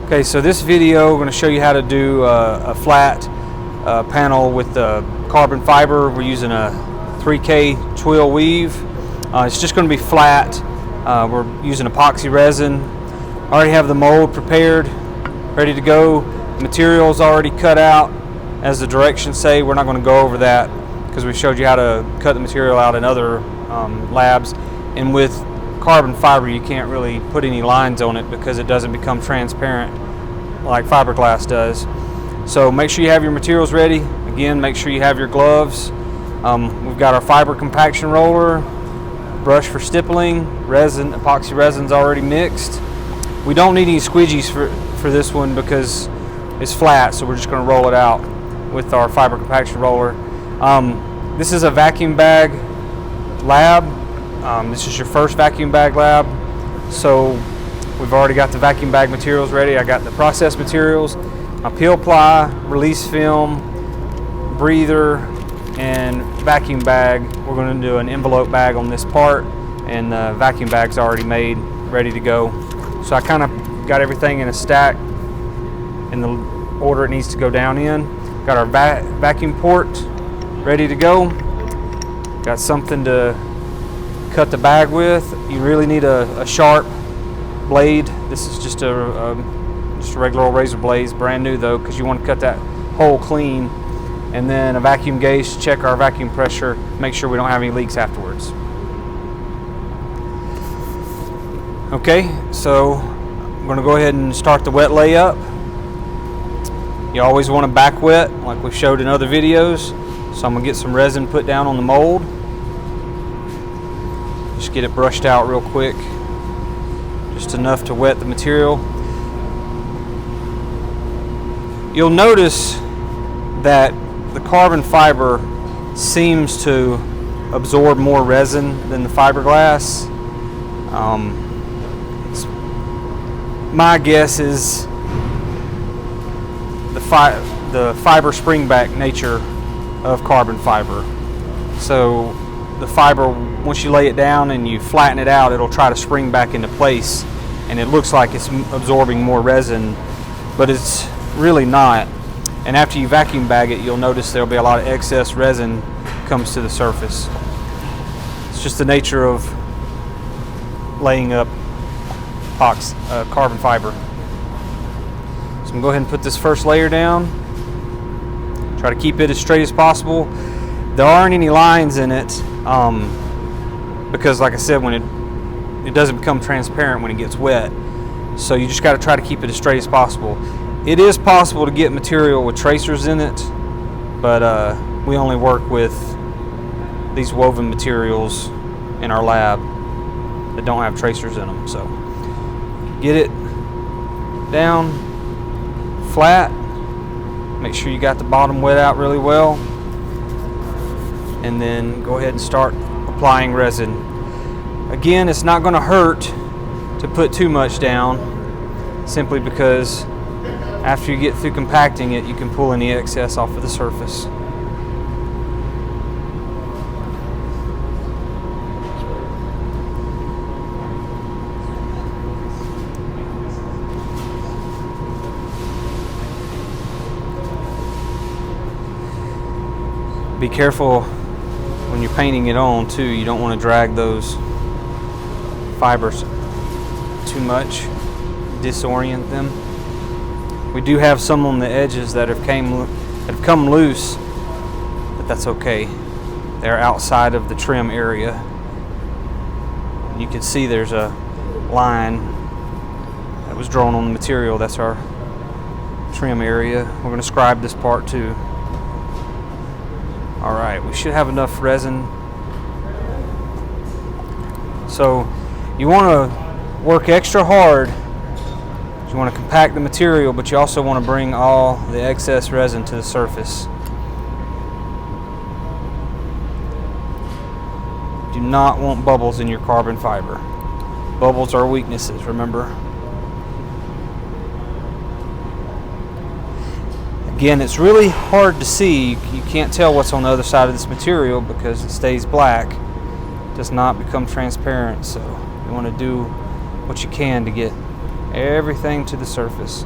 Okay, so this video we're going to show you how to do a flat panel with the carbon fiber. We're using a 3K twill weave. It's just going to be flat. We're using epoxy resin. I already have the mold prepared, ready to go. The material is already cut out as the directions say. We're not going to go over that because we showed you how to cut the material out in other labs. And with carbon fiber you can't really put any lines on it because it doesn't become transparent like fiberglass does. So make sure you have your materials ready. Again, make sure you have your gloves. We've got our fiber compaction roller, brush for stippling, resin, epoxy resin's already mixed. We don't need any squeegees for this one because it's flat, so we're just going to roll it out with our fiber compaction roller. This is a vacuum bag lab. This is your first vacuum bag lab, so we've already got the vacuum bag materials ready. I got the process materials, my peel ply, release film, breather, and vacuum bag. We're going to do an envelope bag on this part, and the vacuum bag's already made, ready to go. So I kind of got everything in a stack in the order it needs to go down in. Got our vacuum port ready to go. Got something to cut the bag with. You really need a sharp blade. This is just a regular old razor blade, brand new though, because you want to cut that hole clean. And then a vacuum gauge to check our vacuum pressure, make sure we don't have any leaks afterwards. Okay, so I'm going to go ahead and start the wet layup. You always want to back wet like we showed in other videos. So I'm going to get some resin put down on the mold. Just get it brushed out real quick, just enough to wet the material. You'll notice that the carbon fiber seems to absorb more resin than the fiberglass. My guess is the fiber springback nature of carbon fiber. So the fiber, once you lay it down and you flatten it out, it'll try to spring back into place, and it looks like it's absorbing more resin, but it's really not. And after you vacuum bag it, you'll notice there'll be a lot of excess resin comes to the surface. It's just the nature of laying up carbon fiber. So I'm going to go ahead and put this first layer down. Try to keep it as straight as possible. There aren't any lines in it because, like I said, when it doesn't become transparent when it gets wet. So you just got to try to keep it as straight as possible. It is possible to get material with tracers in it, but we only work with these woven materials in our lab that don't have tracers in them. So get it down flat. Make sure you got the bottom wet out really well, and then go ahead and start applying resin. Again, it's not going to hurt to put too much down, simply because after you get through compacting it, you can pull any excess off of the surface. Be careful when you're painting it on too. You don't want to drag those fibers too much, disorient them. We do have some on the edges that have come loose, but that's okay. They're outside of the trim area. You can see there's a line that was drawn on the material. That's our trim area. We're going to scribe this part too. Alright, we should have enough resin. So you want to work extra hard. You want to compact the material, but you also want to bring all the excess resin to the surface. Do not want bubbles in your carbon fiber. Bubbles are weaknesses, remember. Again, it's really hard to see. You can't tell what's on the other side of this material because it stays black. It does not become transparent, so you want to do what you can to get everything to the surface.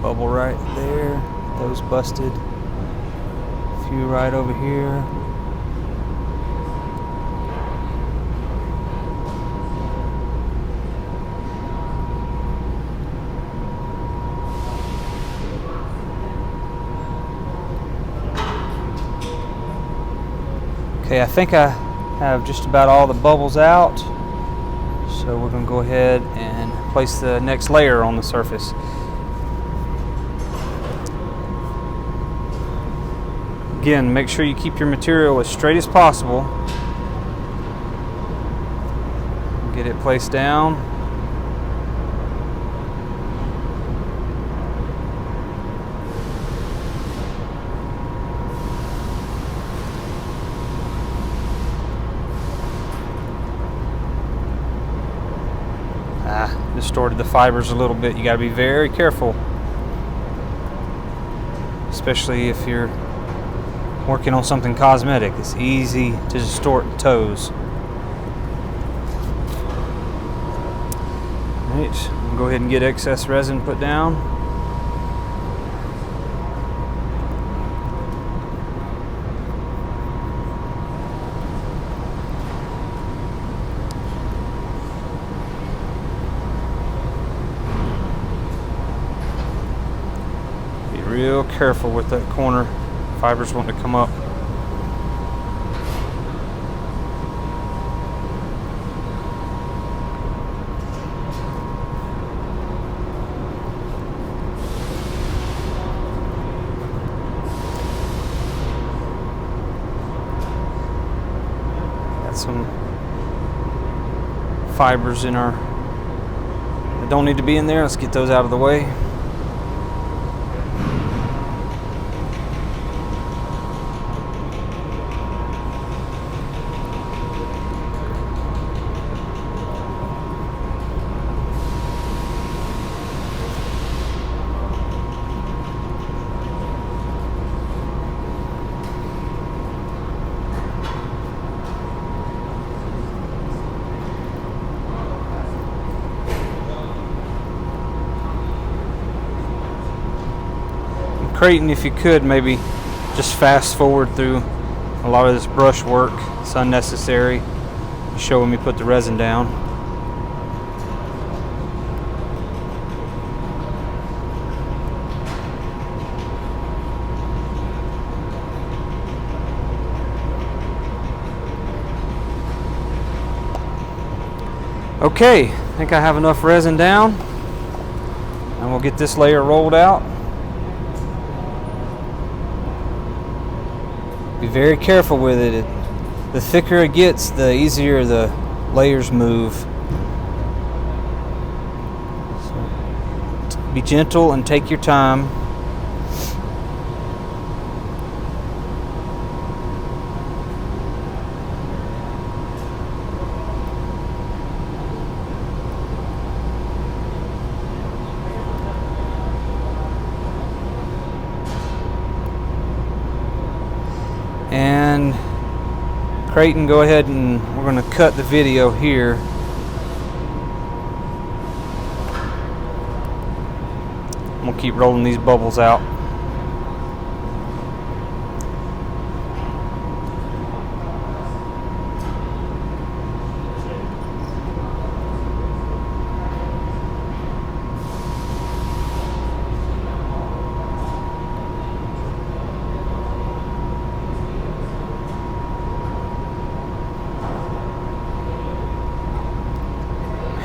Bubble right there, those busted. A few right over here. Okay, I think I have just about all the bubbles out. So we're going to go ahead and place the next layer on the surface. Again, make sure you keep your material as straight as possible. Get it placed down. Distorted the fibers a little bit. You got to be very careful, especially if you're working on something cosmetic. It's easy to distort toes. Alright, go ahead and get excess resin put down. Be real careful with that corner. Fibers want to come up. Got some fibers in our that don't need to be in there. Let's get those out of the way. Creighton, if you could, maybe just fast forward through a lot of this brush work. It's unnecessary. Show when we put the resin down. Okay, I think I have enough resin down, and we'll get this layer rolled out. Be very careful with it. The thicker it gets, the easier the layers move. So, be gentle and take your time. And Creighton, go ahead and we're going to cut the video here. I'm going to keep rolling these bubbles out.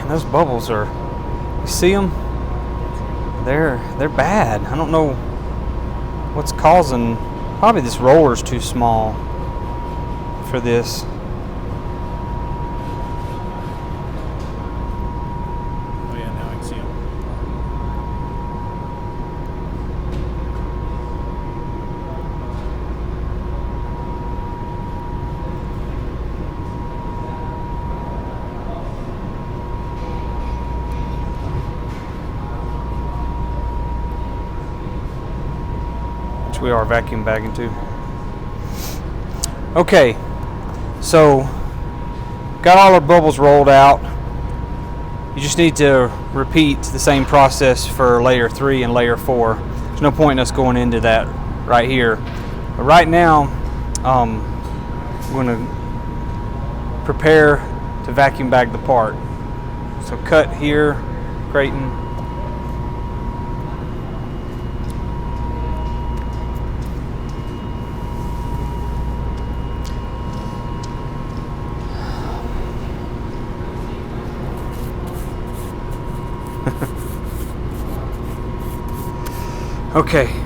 Those bubbles are, you see them? They're bad. I don't know what's causing. Probably this roller's too small for this. Oh yeah, now I can see them. which we are vacuum bagging too. Okay, so got all our bubbles rolled out. You just need to repeat the same process for layer 3 and layer 4. There's no point in us going into that right here. But right now, I'm going to prepare to vacuum bag the part. So cut here, Creighton. Okay.